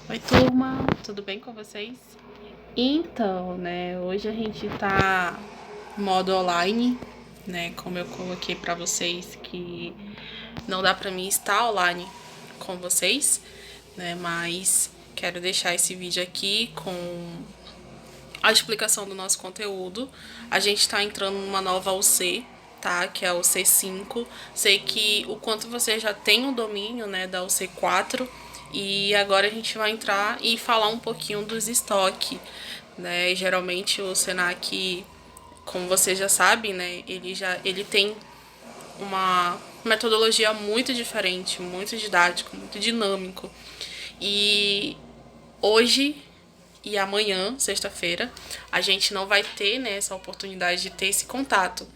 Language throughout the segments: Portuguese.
Oi, turma, tudo bem com vocês? Então, né, hoje a gente tá modo online, né, como eu coloquei pra vocês que não dá pra mim estar online com vocês, né, mas quero deixar esse vídeo aqui com a explicação do nosso conteúdo. A gente tá entrando numa nova UC, tá? Que é a UC5. Sei que o quanto você já tem o domínio, né, da UC4. E agora a gente vai entrar e falar um pouquinho dos estoques, né? Geralmente o Senac, como você já sabe, né, ele tem uma metodologia muito diferente, muito didático, muito dinâmico. E hoje e amanhã, sexta-feira, a gente não vai ter, né, essa oportunidade de ter esse contato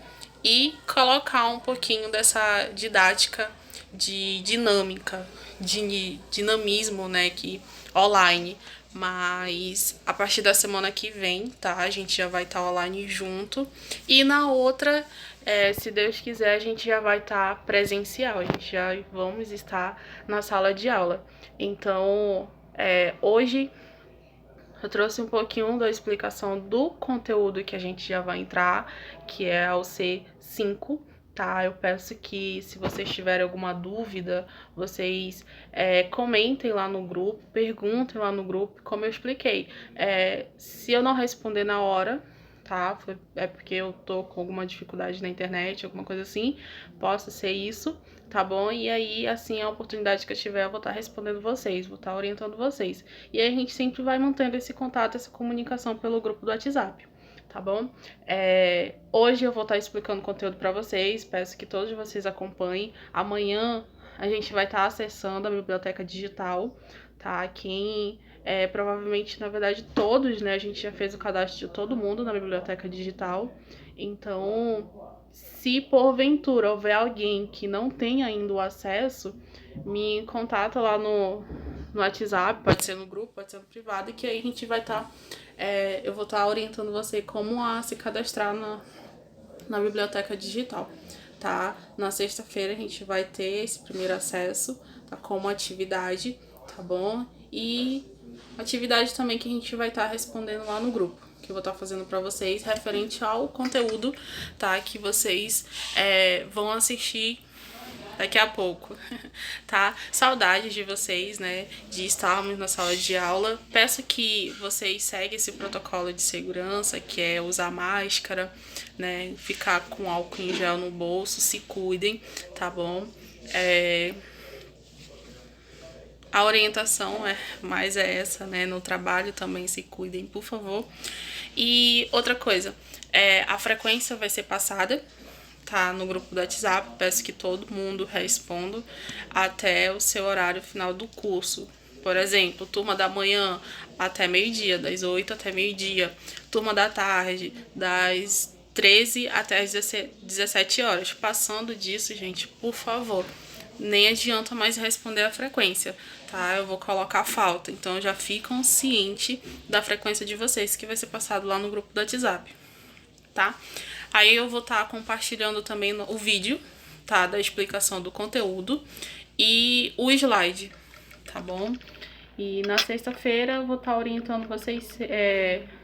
e colocar um pouquinho dessa didática de dinâmica, de dinamismo, né, que online. Mas a partir da semana que vem, tá? A gente já vai estar online junto. E na outra, se Deus quiser, a gente já vai estar presencial. A gente já vamos estar na sala de aula. Então, hoje eu trouxe um pouquinho da explicação do conteúdo que a gente já vai entrar, que é o C5, tá? Eu peço que, se vocês tiverem alguma dúvida, vocês comentem lá no grupo, perguntem lá no grupo, como eu expliquei. Se eu não responder na hora, tá? É porque eu tô com alguma dificuldade na internet, alguma coisa assim, possa ser isso, tá bom? E aí, assim, a oportunidade que eu tiver, eu vou estar respondendo vocês, vou estar orientando vocês. E aí a gente sempre vai mantendo esse contato, essa comunicação pelo grupo do WhatsApp, tá bom? Hoje eu vou estar explicando conteúdo para vocês, peço que todos vocês acompanhem. Amanhã a gente vai estar acessando a biblioteca digital, tá? Provavelmente, na verdade, todos, né? A gente já fez o cadastro de todo mundo na biblioteca digital. Então, se porventura houver alguém que não tem ainda o acesso, me contata lá no WhatsApp, pode ser no grupo, pode ser no privado, e que aí a gente vai estar. Eu vou estar orientando você como a se cadastrar na biblioteca digital, tá? Na sexta-feira a gente vai ter esse primeiro acesso, tá? Como atividade, tá bom? E atividade também que a gente vai estar respondendo lá no grupo, que eu vou estar fazendo para vocês, referente ao conteúdo, tá? Que vocês vão assistir daqui a pouco, tá? Saudades de vocês, né? De estarmos na sala de aula. Peço que vocês seguem esse protocolo de segurança, que é usar máscara, né? Ficar com álcool em gel no bolso, se cuidem, tá bom? A orientação é essa, né? No trabalho também se cuidem, por favor. E outra coisa, a frequência vai ser passada, tá, no grupo do WhatsApp. Peço que todo mundo responda até o seu horário final do curso. Por exemplo, turma da manhã até meio-dia, das 8 até meio-dia. Turma da tarde, das 13 até as 17 horas. Passando disso, gente, por favor, nem adianta mais responder a frequência, tá? Eu vou colocar falta. Então já ficam ciente da frequência de vocês, que vai ser passado lá no grupo do WhatsApp, tá? Aí eu vou estar compartilhando também o vídeo, tá? Da explicação do conteúdo e o slide, tá bom? E na sexta-feira eu vou estar orientando vocês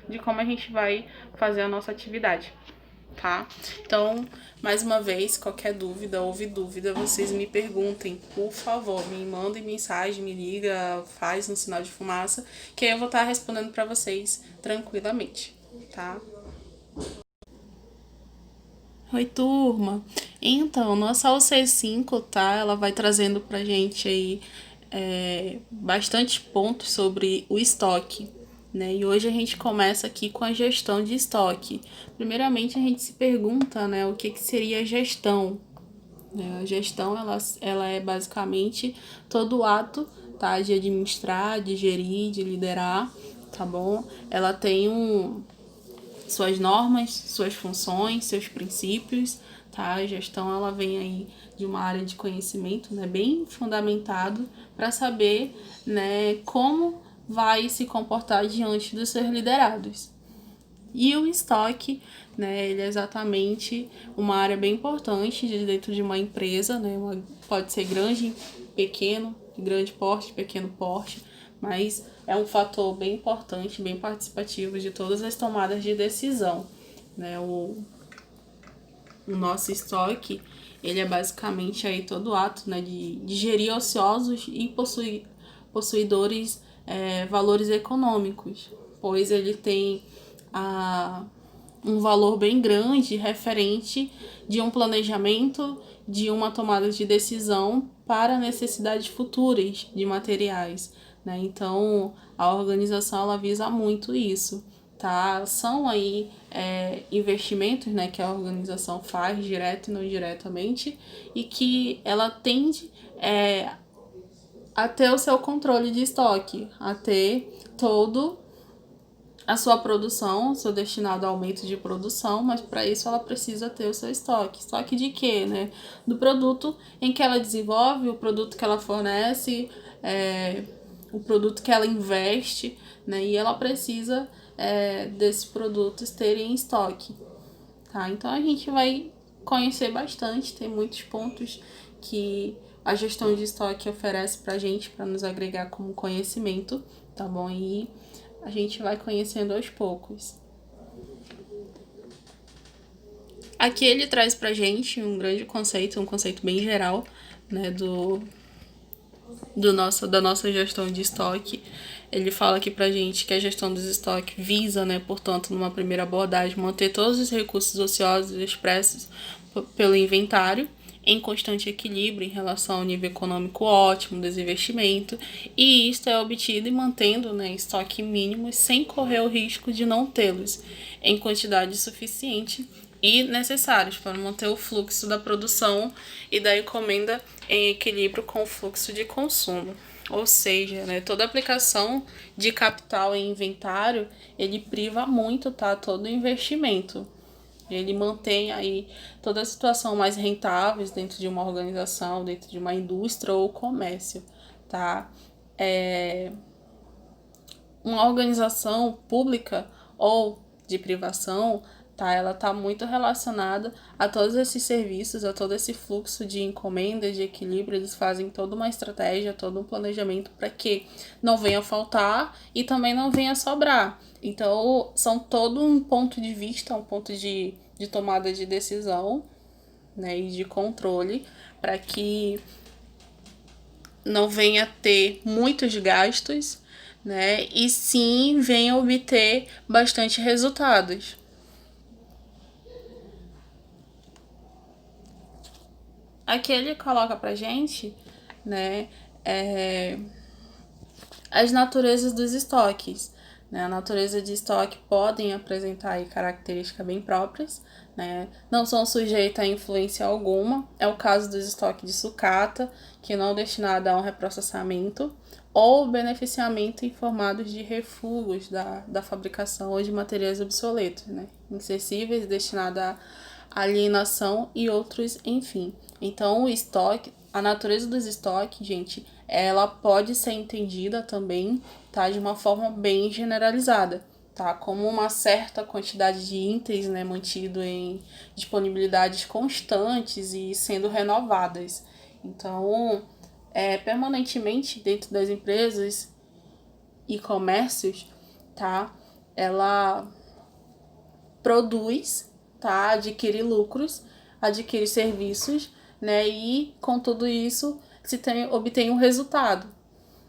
de como a gente vai fazer a nossa atividade, tá? Então, mais uma vez, qualquer dúvida, vocês me perguntem, por favor, me mandem mensagem, me liga, faz um sinal de fumaça, que aí eu vou estar respondendo para vocês tranquilamente, tá? Oi, turma. Então, nossa UC5, tá? Ela vai trazendo pra gente aí bastante pontos sobre o estoque, né? E hoje a gente começa aqui com a gestão de estoque. Primeiramente, a gente se pergunta, né, o que seria a gestão, né? A gestão, ela é basicamente todo o ato, tá? De administrar, de gerir, de liderar, tá bom? Ela tem suas normas, suas funções, seus princípios, tá? A gestão, ela vem aí de uma área de conhecimento, né, bem fundamentado para saber, né, como vai se comportar diante dos seus liderados. E o estoque, né, ele é exatamente uma área bem importante dentro de uma empresa, né, pode ser grande, pequeno, de grande porte, pequeno porte, mas é um fator bem importante, bem participativo de todas as tomadas de decisão, né? O nosso estoque, ele é basicamente aí todo ato, né, de gerir ociosos e possuidores valores econômicos, pois ele tem um valor bem grande referente de um planejamento, de uma tomada de decisão para necessidades futuras de materiais, né? Então, a organização ela visa muito isso, tá? São aí investimentos, né, que a organização faz direto e não diretamente e que ela tende a ter o seu controle de estoque, a ter todo a sua produção, seu destinado ao aumento de produção, mas para isso ela precisa ter o seu estoque. Estoque de quê, né? Do produto em que ela desenvolve, o produto que ela fornece, o produto que ela investe, né? E ela precisa desses produtos terem em estoque, tá? Então a gente vai conhecer bastante, tem muitos pontos que a gestão de estoque oferece pra gente, para nos agregar como conhecimento, tá bom? E a gente vai conhecendo aos poucos. Aqui ele traz pra gente um grande conceito, um conceito bem geral, né, da nossa gestão de estoque. Ele fala aqui pra gente que a gestão dos estoques visa, né, portanto, numa primeira abordagem, manter todos os recursos ociosos expressos pelo inventário em constante equilíbrio em relação ao nível econômico ótimo dos investimentos, e isto é obtido e mantendo, né, estoque mínimos sem correr o risco de não tê-los em quantidade suficiente e necessários para manter o fluxo da produção e da encomenda em equilíbrio com o fluxo de consumo. Ou seja, né, toda aplicação de capital em inventário, ele priva muito, tá, todo o investimento. Ele mantém aí toda a situação mais rentáveis dentro de uma organização, dentro de uma indústria ou comércio, tá? Uma organização pública ou de privação, tá? Ela tá muito relacionada a todos esses serviços, a todo esse fluxo de encomendas, de equilíbrio. Eles fazem toda uma estratégia, todo um planejamento para que não venha faltar e também não venha sobrar. Então, são todo um ponto de vista, um ponto de tomada de decisão, né, e de controle para que não venha ter muitos gastos, né, e sim venha obter bastante resultados. Aqui ele coloca pra gente, né, as naturezas dos estoques. Né? A natureza de estoque podem apresentar aí características bem próprias, né? Não são sujeitas a influência alguma. É o caso dos estoques de sucata, que não é destinado a um reprocessamento, ou beneficiamento em formatos de refugos da fabricação ou de materiais obsoletos, né? Incessíveis, destinados a alienação e outros, enfim. Então, o estoque, a natureza dos estoques, gente, ela pode ser entendida também, tá, de uma forma bem generalizada, tá, como uma certa quantidade de itens, né, mantido em disponibilidades constantes e sendo renovadas. Então, permanentemente dentro das empresas e comércios, tá, ela produz, tá, adquire lucros, adquire serviços, né, e com tudo isso obtém um resultado,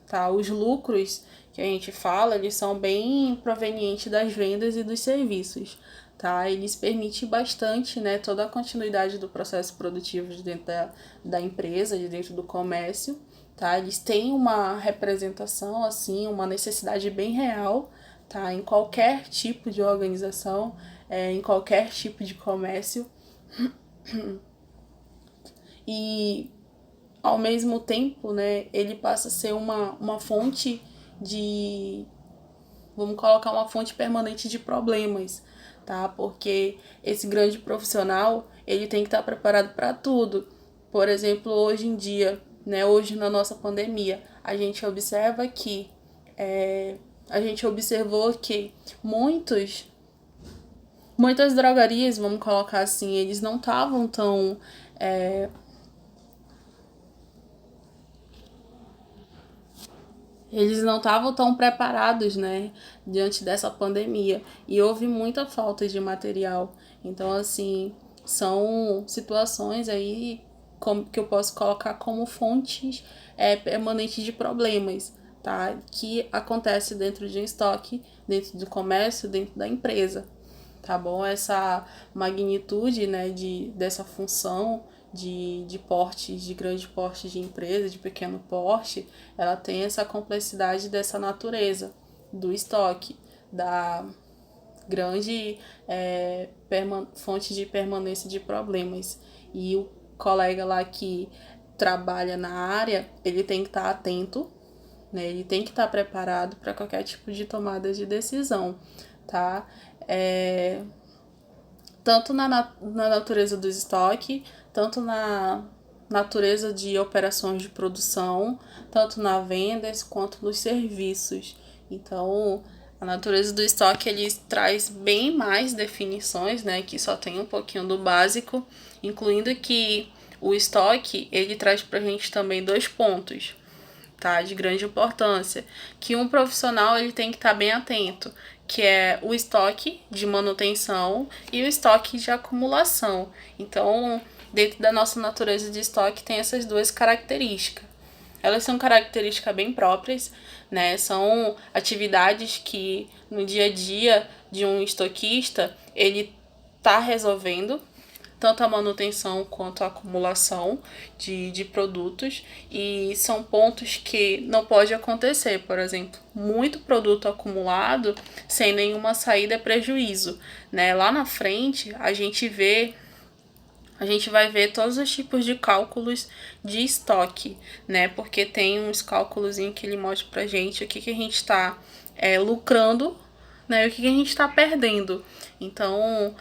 tá? Os lucros que a gente fala, eles são bem provenientes das vendas e dos serviços, tá? Eles permitem bastante, né, toda a continuidade do processo produtivo de dentro da empresa, de dentro do comércio, tá? Eles têm uma representação, assim, uma necessidade bem real, tá? Em qualquer tipo de organização, em qualquer tipo de comércio. E ao mesmo tempo, né, ele passa a ser uma fonte de, vamos colocar, uma fonte permanente de problemas, tá? Porque esse grande profissional, ele tem que estar preparado para tudo. Por exemplo, hoje em dia, né, hoje na nossa pandemia, a gente observa que a gente observou que muitas drogarias, vamos colocar assim, eles não estavam tão eles não estavam tão preparados, né, diante dessa pandemia. E houve muita falta de material. Então, assim, são situações aí que eu posso colocar como fontes permanentes de problemas, tá? Que acontece dentro de um estoque, dentro do comércio, dentro da empresa, tá bom? Essa magnitude, né, dessa função de portes, de grande porte de empresa, de pequeno porte, ela tem essa complexidade dessa natureza, do estoque, da grande fonte de permanência de problemas. E o colega lá que trabalha na área, ele tem que estar atento, né? Ele tem que estar preparado para qualquer tipo de tomada de decisão, tá? Tanto na natureza do estoque, tanto na natureza de operações de produção, tanto na vendas quanto nos serviços. Então, a natureza do estoque ele traz bem mais definições, né, que só tem um pouquinho do básico, incluindo que o estoque ele traz para a gente também 2 pontos, tá, de grande importância, que um profissional ele tem que estar bem atento, que é o estoque de manutenção e o estoque de acumulação. Então, dentro da nossa natureza de estoque tem essas 2 características. Elas são características bem próprias, né? São atividades que no dia a dia de um estoquista ele tá resolvendo, tanto a manutenção quanto a acumulação de produtos, e são pontos que não pode acontecer. Por exemplo, muito produto acumulado sem nenhuma saída é prejuízo, né? Lá na frente a gente vai ver todos os tipos de cálculos de estoque, né? Porque tem uns cálculos em que ele mostra pra gente o que a gente está lucrando, né? E o que a gente está perdendo. Então,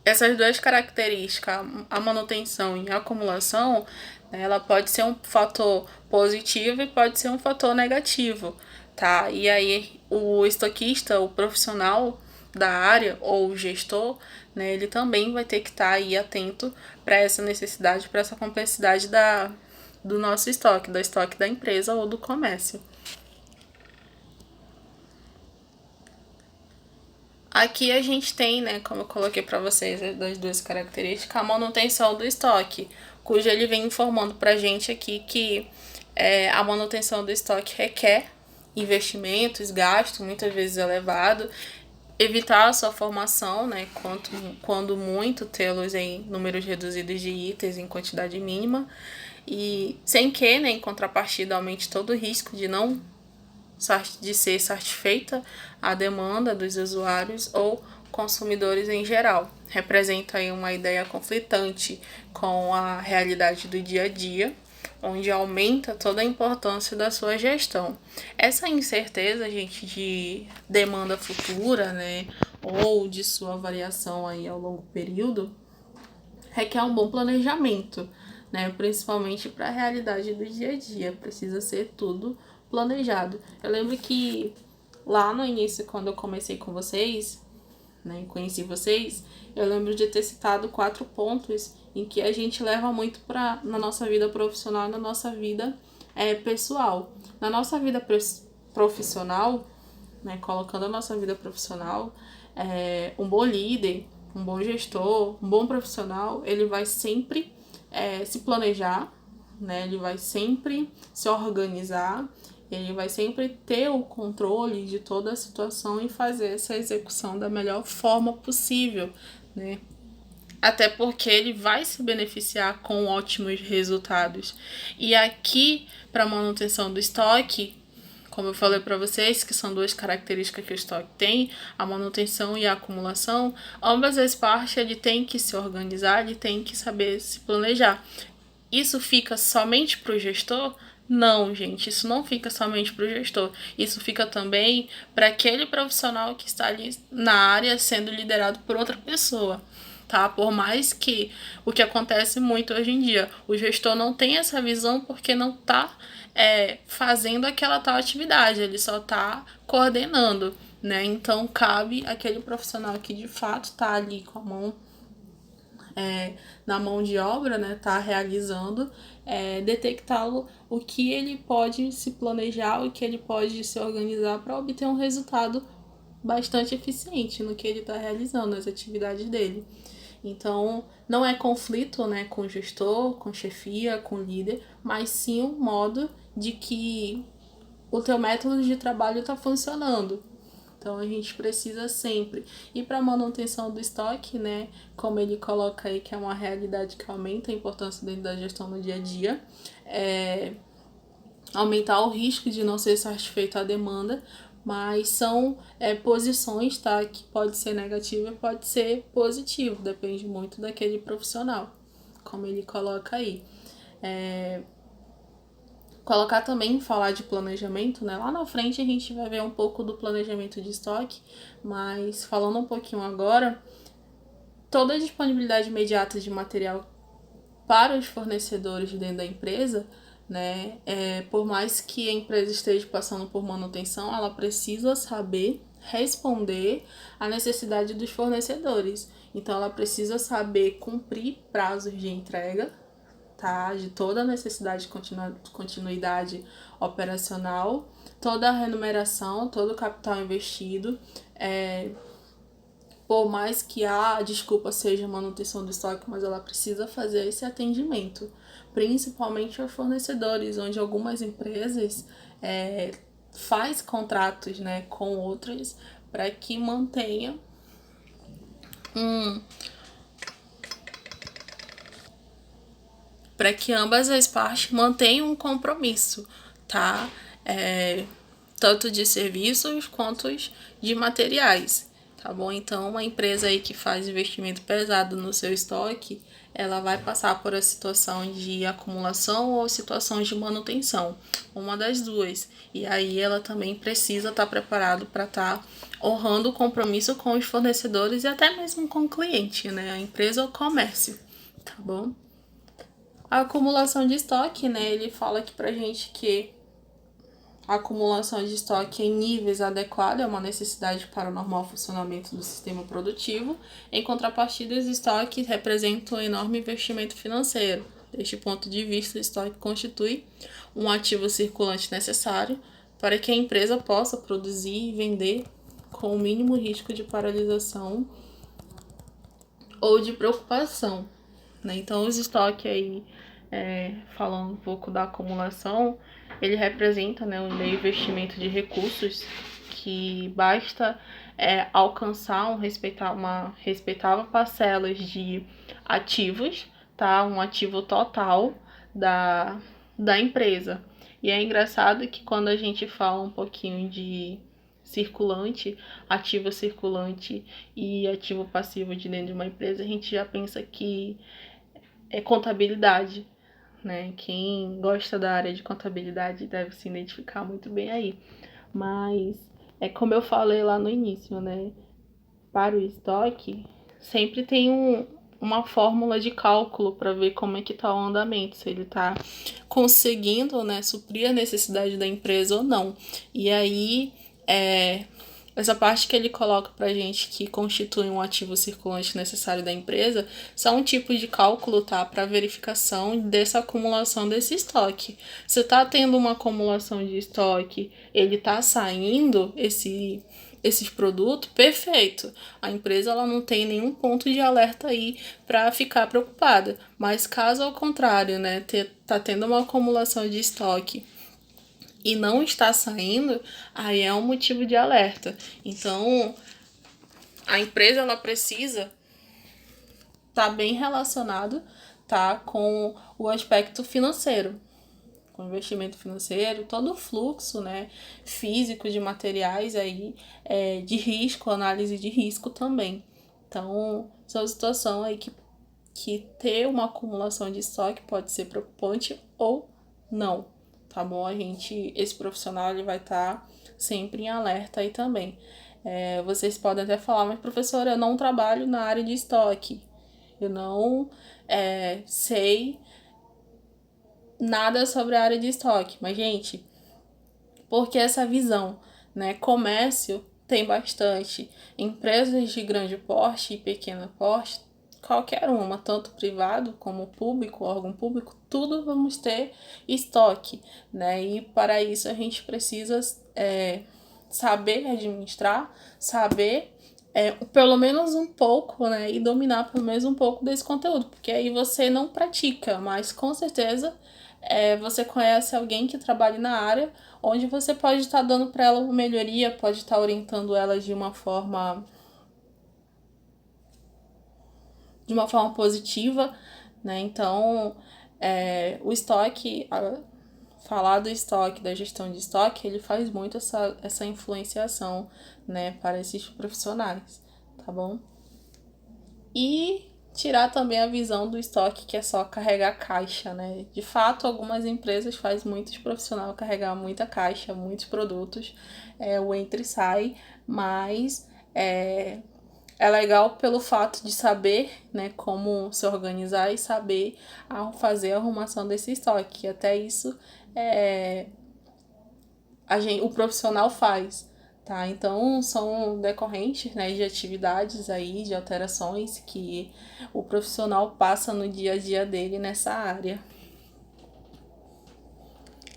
essas 2 características, a manutenção e a acumulação, né, ela pode ser um fator positivo e pode ser um fator negativo, tá? E aí o estoquista, o profissional da área ou o gestor, né, ele também vai ter que estar aí atento para essa necessidade, para essa complexidade do nosso estoque, do estoque da empresa ou do comércio. Aqui a gente tem, né, como eu coloquei para vocês, as 2 características, a manutenção do estoque, cujo ele vem informando para a gente aqui que a manutenção do estoque requer investimentos, gasto, muitas vezes elevado, evitar a sua formação, né, quando muito tê-los em números reduzidos de itens em quantidade mínima, e sem que, né, em contrapartida, aumente todo o risco de ser satisfeita a demanda dos usuários ou consumidores em geral. Representa aí uma ideia conflitante com a realidade do dia a dia, onde aumenta toda a importância da sua gestão. Essa incerteza, gente, de demanda futura, né, ou de sua variação aí ao longo período, requer um bom planejamento, né, principalmente para a realidade do dia a dia. Precisa ser tudo planejado. Eu lembro que lá no início, quando eu comecei com vocês, né, conheci vocês, eu lembro de ter citado 4 pontos em que a gente leva muito na nossa vida profissional e na nossa vida pessoal. Na nossa vida profissional, né, colocando a nossa vida profissional, um bom líder, um bom gestor, um bom profissional, ele vai sempre se planejar, né, ele vai sempre se organizar, ele vai sempre ter o controle de toda a situação e fazer essa execução da melhor forma possível, né? Até porque ele vai se beneficiar com ótimos resultados. E aqui, para manutenção do estoque, como eu falei para vocês, que são 2 características que o estoque tem, a manutenção e a acumulação, ambas as partes ele tem que se organizar, ele tem que saber se planejar. Isso fica somente para o gestor? Não, gente, isso não fica somente para o gestor. Isso fica também para aquele profissional que está ali na área sendo liderado por outra pessoa, tá? Por mais que o que acontece muito hoje em dia, o gestor não tem essa visão porque não está fazendo aquela tal atividade, ele só está coordenando, né? Então cabe aquele profissional que de fato está ali com a mão na mão de obra, né, tá realizando, detectá-lo, o que ele pode se planejar, o que ele pode se organizar para obter um resultado bastante eficiente no que ele está realizando, nas atividades dele. Então, não é conflito, né, com o gestor, com chefia, com o líder, mas sim um modo de que o teu método de trabalho está funcionando. Então a gente precisa sempre. E para manutenção do estoque, né, como ele coloca aí que é uma realidade que aumenta a importância dentro da gestão no dia a dia, aumentar o risco de não ser satisfeita a demanda, mas são posições, tá, que pode ser negativa e pode ser positivo, depende muito daquele profissional, como ele coloca aí. Colocar também, falar de planejamento, né? Lá na frente a gente vai ver um pouco do planejamento de estoque, mas falando um pouquinho agora, toda a disponibilidade imediata de material para os fornecedores dentro da empresa, né? Por mais que a empresa esteja passando por manutenção, ela precisa saber responder à necessidade dos fornecedores. Então ela precisa saber cumprir prazos de entrega, tá? De toda a necessidade de continuidade operacional, toda a remuneração, todo o capital investido, por mais que a desculpa seja manutenção do estoque, mas ela precisa fazer esse atendimento, principalmente aos fornecedores, onde algumas empresas faz contratos, né, com outras para que mantenha para que ambas as partes mantenham um compromisso, tá? Tanto de serviços quanto de materiais, tá bom? Então, uma empresa aí que faz investimento pesado no seu estoque, ela vai passar por a situação de acumulação ou situação de manutenção, uma das duas. E aí ela também precisa estar preparado para estar honrando o compromisso com os fornecedores e até mesmo com o cliente, né? A empresa ou comércio, tá bom? A acumulação de estoque, né? Ele fala aqui pra gente que a acumulação de estoque em níveis adequados é uma necessidade para o normal funcionamento do sistema produtivo. Em contrapartida, os estoques representam um enorme investimento financeiro. Deste ponto de vista, o estoque constitui um ativo circulante necessário para que a empresa possa produzir e vender com o mínimo risco de paralisação ou de preocupação, né? Então, os estoques aí, falando um pouco da acumulação, ele representa, né, um investimento de recursos que basta alcançar uma respeitável parcela de ativos, tá? Um ativo total da empresa. E é engraçado que quando a gente fala um pouquinho de circulante, ativo circulante e ativo passivo de dentro de uma empresa, a gente já pensa que é contabilidade, né? Quem gosta da área de contabilidade deve se identificar muito bem aí. Mas é como eu falei lá no início, né? Para o estoque, sempre tem uma fórmula de cálculo para ver como é que está o andamento, se ele está conseguindo, né, suprir a necessidade da empresa ou não. E aí, essa parte que ele coloca pra gente que constitui um ativo circulante necessário da empresa são um tipo de cálculo, tá? Para verificação dessa acumulação desse estoque. Se tá tendo uma acumulação de estoque, ele tá saindo esses produtos, perfeito. A empresa ela não tem nenhum ponto de alerta aí para ficar preocupada. Mas caso ao contrário, né, tá tendo uma acumulação de estoque e não está saindo, aí é um motivo de alerta. Então, a empresa ela precisa estar bem relacionado, tá, com o aspecto financeiro, com o investimento financeiro, todo o fluxo, né, físico de materiais aí, de risco, análise de risco também. Então, são situações aí que ter uma acumulação de estoque pode ser preocupante ou não, tá bom? Esse profissional ele vai estar sempre em alerta aí também. Vocês podem até falar, mas professora, eu não trabalho na área de estoque, eu não sei nada sobre a área de estoque, mas gente, porque essa visão, né? Comércio tem bastante, empresas de grande porte e pequeno porte qualquer uma, tanto privado como público, órgão público, tudo vamos ter estoque, né? E para isso a gente precisa saber administrar, saber pelo menos um pouco, né? E dominar pelo menos um pouco desse conteúdo, porque aí você não pratica, mas com certeza você conhece alguém que trabalha na área, onde você pode estar dando para ela uma melhoria, pode estar orientando ela de uma forma positiva, né? Então, o estoque, falar do estoque, da gestão de estoque, ele faz muito essa influenciação, né, para esses profissionais, tá bom? E tirar também a visão do estoque que é só carregar caixa, né? De fato, algumas empresas fazem muitos profissionais carregar muita caixa, muitos produtos, o entra e sai, mas é legal pelo fato de saber, né, como se organizar e saber fazer a arrumação desse estoque. Até isso o profissional faz, tá? Então são decorrentes, né, de atividades aí, de alterações que o profissional passa no dia a dia dele nessa área.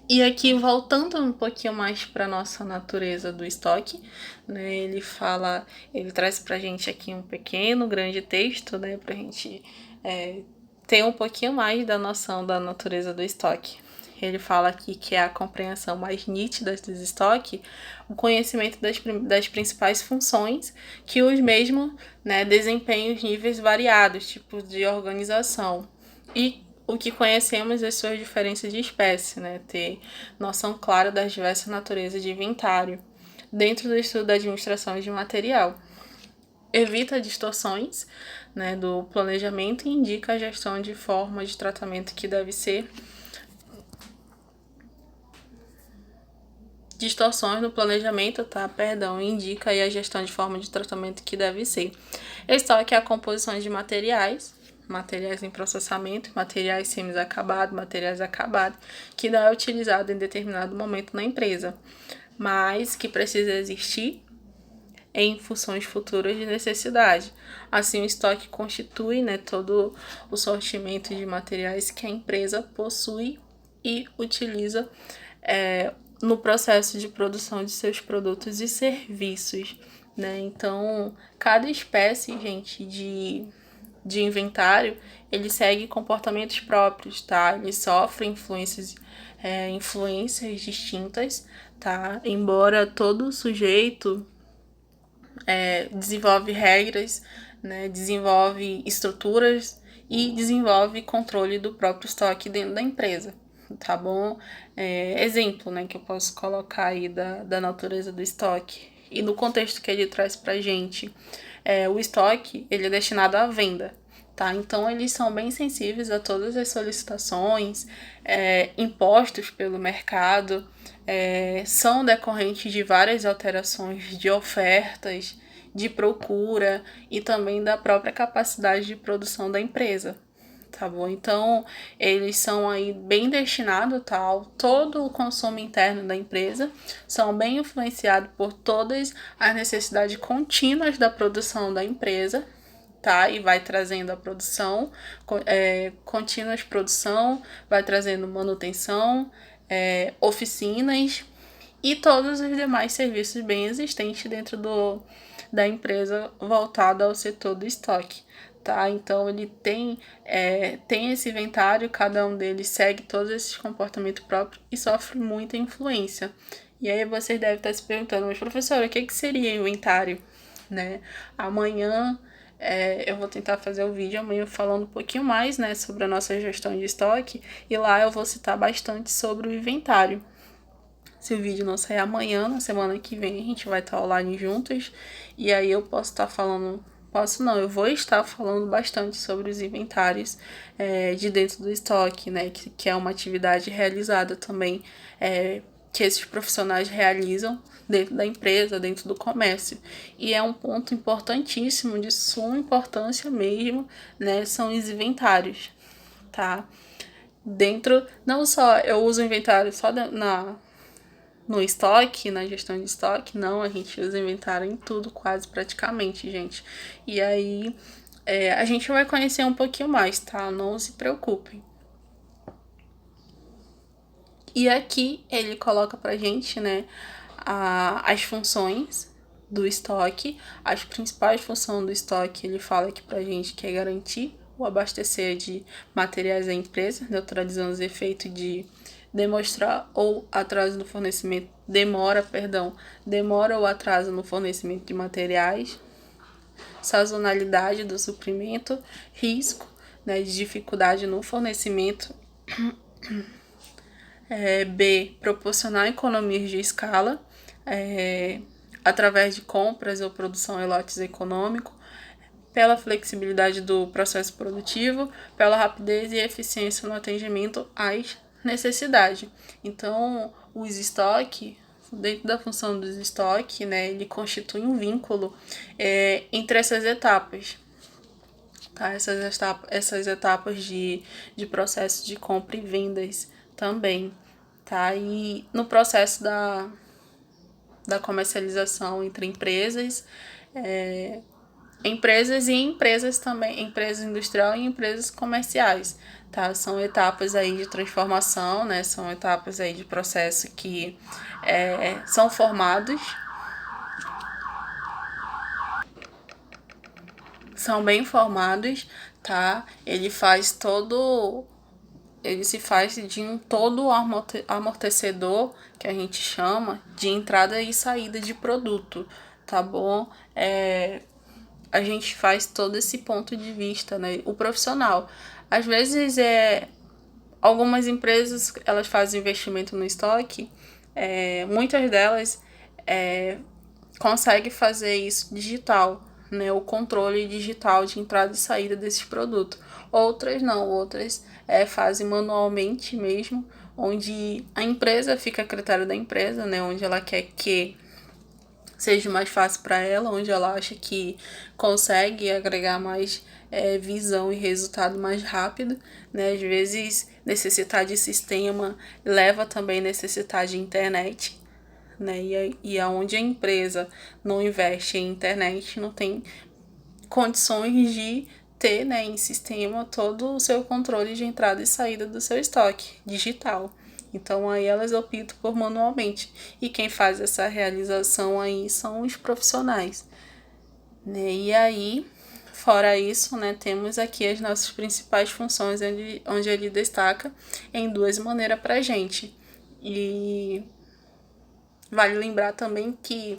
E aqui, voltando um pouquinho mais para nossa natureza do estoque, né, ele traz para a gente aqui um pequeno, grande texto, né, para a gente ter um pouquinho mais da noção da natureza do estoque. Ele fala aqui que é a compreensão mais nítida do estoque, o conhecimento das principais funções que os mesmos, né, desempenham os níveis variados, tipos de organização, e o que conhecemos das suas diferenças de espécie, né? Ter noção clara das diversas naturezas de inventário dentro do estudo da administração de material. Evita distorções, né, do planejamento e indica a gestão de forma de tratamento que deve ser. Distorções no planejamento, tá? Perdão, indica aí a gestão de forma de tratamento que deve ser. Estoque é a composição de materiais em processamento, materiais semi-acabados, materiais acabados, que não é utilizado em determinado momento na empresa, mas que precisa existir em funções futuras de necessidade. Assim, o estoque constitui, né, todo o sortimento de materiais que a empresa possui e utiliza no processo de produção de seus produtos e serviços, né? Então, cada espécie, gente, de inventário, ele segue comportamentos próprios, tá? Ele sofre influências distintas, tá? Embora todo sujeito desenvolve regras, né? Desenvolve estruturas e desenvolve controle do próprio estoque dentro da empresa, tá bom? Exemplo, né, que eu posso colocar aí da natureza do estoque e no contexto que ele traz pra gente. O estoque, ele é destinado à venda, tá? Então, eles são bem sensíveis a todas as solicitações impostos pelo mercado, são decorrentes de várias alterações de ofertas, de procura e também da própria capacidade de produção da empresa, tá bom? Então, eles são aí bem destinados, tá? Todo o consumo interno da empresa, são bem influenciados por todas as necessidades contínuas da produção da empresa, tá? E vai trazendo a produção, contínua de produção, vai trazendo manutenção, oficinas e todos os demais serviços bem existentes dentro da empresa voltado ao setor do estoque, tá? Então, ele tem esse inventário, cada um deles segue todos esses comportamentos próprios e sofre muita influência. E aí vocês devem estar se perguntando, mas professora, o que seria inventário, né? Amanhã eu vou tentar fazer o vídeo amanhã falando um pouquinho mais, né, sobre a nossa gestão de estoque, e lá eu vou citar bastante sobre o inventário. Se o vídeo não sair amanhã, na semana que vem, a gente vai estar online juntos. E aí eu posso estar falando... eu vou estar falando bastante sobre os inventários de dentro do estoque, né? Que é uma atividade realizada também, que esses profissionais realizam dentro da empresa, dentro do comércio. E é um ponto importantíssimo, de suma importância mesmo, né? São os inventários, tá? Não só eu uso o inventário só no estoque, na gestão de estoque, não, a gente usa inventário em tudo, quase praticamente, gente. E aí, a gente vai conhecer um pouquinho mais, tá? Não se preocupem. E aqui ele coloca pra gente, né, as funções do estoque, as principais funções do estoque. Ele fala aqui pra gente que é garantir o abastecer de materiais da empresa, neutralizando os efeitos de demonstrar ou atraso no fornecimento, demora ou atraso no fornecimento de materiais, sazonalidade do suprimento, risco, né, de dificuldade no fornecimento. B, proporcionar economias de escala, através de compras ou produção em lotes econômicos, pela flexibilidade do processo produtivo, pela rapidez e eficiência no atendimento às necessidades. Então, os estoques, dentro da função dos estoques, né, ele constitui um vínculo entre essas etapas. Tá? Essas etapas de processo de compra e vendas também. Tá? E no processo da comercialização entre empresas e empresas também, empresas industriais e empresas comerciais, tá? São etapas aí de transformação, né? São etapas aí de processo que são formados, são bem formados, tá? Ele se faz de um todo amortecedor, que a gente chama de entrada e saída de produto, tá bom? A gente faz todo esse ponto de vista, né? O profissional. Às vezes, algumas empresas, elas fazem investimento no estoque, muitas delas conseguem fazer isso digital, né? O controle digital de entrada e saída desses produtos. Outras não, outras fazem manualmente mesmo, onde a empresa fica a critério da empresa, né? Onde ela quer que seja mais fácil para ela, onde ela acha que consegue agregar mais visão e resultado mais rápido, né? Às vezes necessitar de sistema leva também necessitar de internet, né? E aonde a empresa não investe em internet, não tem condições de ter, né, em sistema todo o seu controle de entrada e saída do seu estoque digital. Então aí elas optam por manualmente. E quem faz essa realização aí são os profissionais, né? E aí, fora isso, né, temos aqui as nossas principais funções, onde ele destaca em duas maneiras pra gente. E vale lembrar também que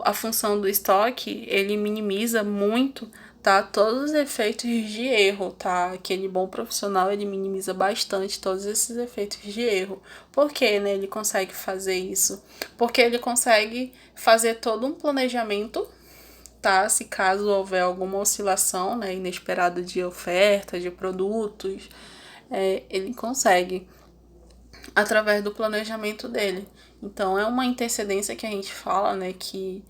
a função do estoque, ele minimiza muito, tá, todos os efeitos de erro, tá? Aquele bom profissional, ele minimiza bastante todos esses efeitos de erro. Por que, né, ele consegue fazer isso? Porque ele consegue fazer todo um planejamento, tá? Se caso houver alguma oscilação, né, inesperada de oferta, de produtos, ele consegue através do planejamento dele. Então, é uma intercedência que a gente fala, né, que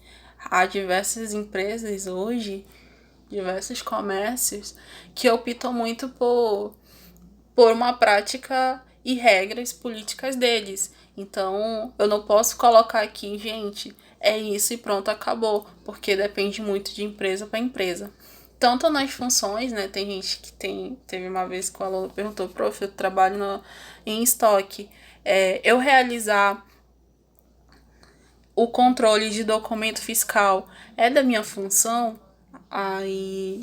há diversas empresas hoje, diversos comércios, que optam muito por uma prática e regras políticas deles. Então, eu não posso colocar aqui, gente, é isso e pronto, acabou, porque depende muito de empresa para empresa. Tanto nas funções, né? Tem gente que teve uma vez que o aluno perguntou, prof, eu trabalho em estoque. Eu realizar o controle de documento fiscal é da minha função? Aí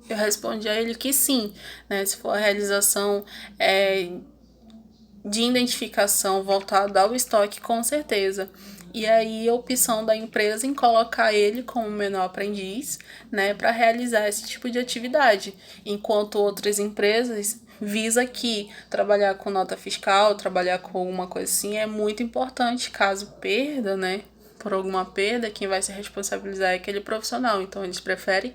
eu respondi a ele que sim, né? Se for a realização de identificação voltada ao estoque, com certeza. E aí a opção da empresa em colocar ele como menor aprendiz, né, para realizar esse tipo de atividade, enquanto outras empresas visa que trabalhar com nota fiscal, trabalhar com alguma coisa assim é muito importante, caso perda, né, por alguma perda, quem vai se responsabilizar é aquele profissional. Então eles preferem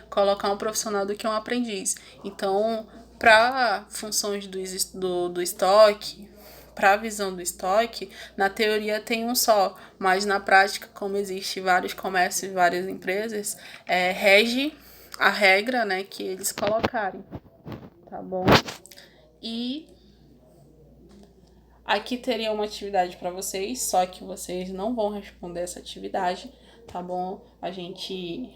colocar um profissional do que um aprendiz. Então, para funções do estoque, para a visão do estoque, na teoria tem um só, mas na prática, como existe vários comércios, várias empresas, rege a regra, né, que eles colocarem, tá bom? E aqui teria uma atividade para vocês, só que vocês não vão responder essa atividade, tá bom? A gente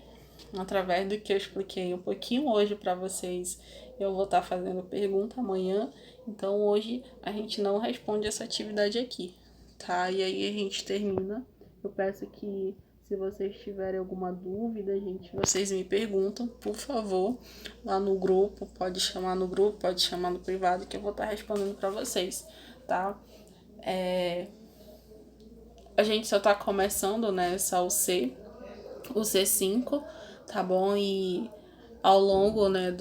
através do que eu expliquei um pouquinho hoje para vocês, eu vou estar fazendo pergunta amanhã. Então hoje a gente não responde essa atividade aqui, tá? E aí a gente termina. Eu peço que, se vocês tiverem alguma dúvida, gente, vocês me perguntam, por favor, lá no grupo. Pode chamar no grupo, pode chamar no privado, que eu vou estar respondendo para vocês, tá? A gente só tá começando, né, só o C5, tá bom? E ao longo, né,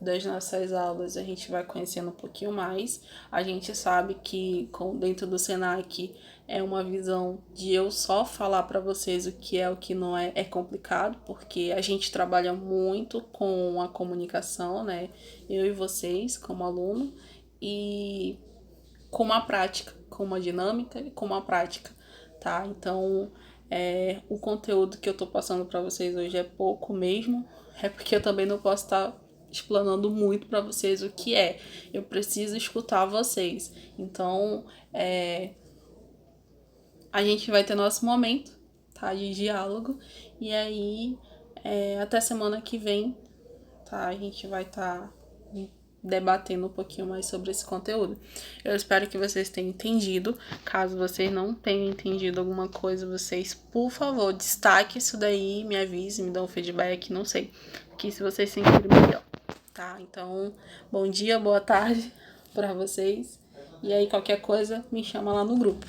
das nossas aulas a gente vai conhecendo um pouquinho mais. A gente sabe que dentro do Senac é uma visão de eu só falar para vocês o que é, o que não é, é complicado, porque a gente trabalha muito com a comunicação, né? Eu e vocês como aluno, e com uma prática, com uma dinâmica e com uma prática, tá? Então, o conteúdo que eu tô passando para vocês hoje é pouco mesmo, é porque eu também não posso estar explanando muito para vocês o que é. Eu preciso escutar vocês. Então, a gente vai ter nosso momento, tá? De diálogo. E aí, até semana que vem, tá? A gente vai estar debatendo um pouquinho mais sobre esse conteúdo. Eu espero que vocês tenham entendido. Caso vocês não tenham entendido alguma coisa, vocês, por favor, destaque isso daí, me avise, me dê um feedback, não sei. Que se vocês sentirem melhor, tá? Então, bom dia, boa tarde pra vocês. E aí, qualquer coisa, me chama lá no grupo.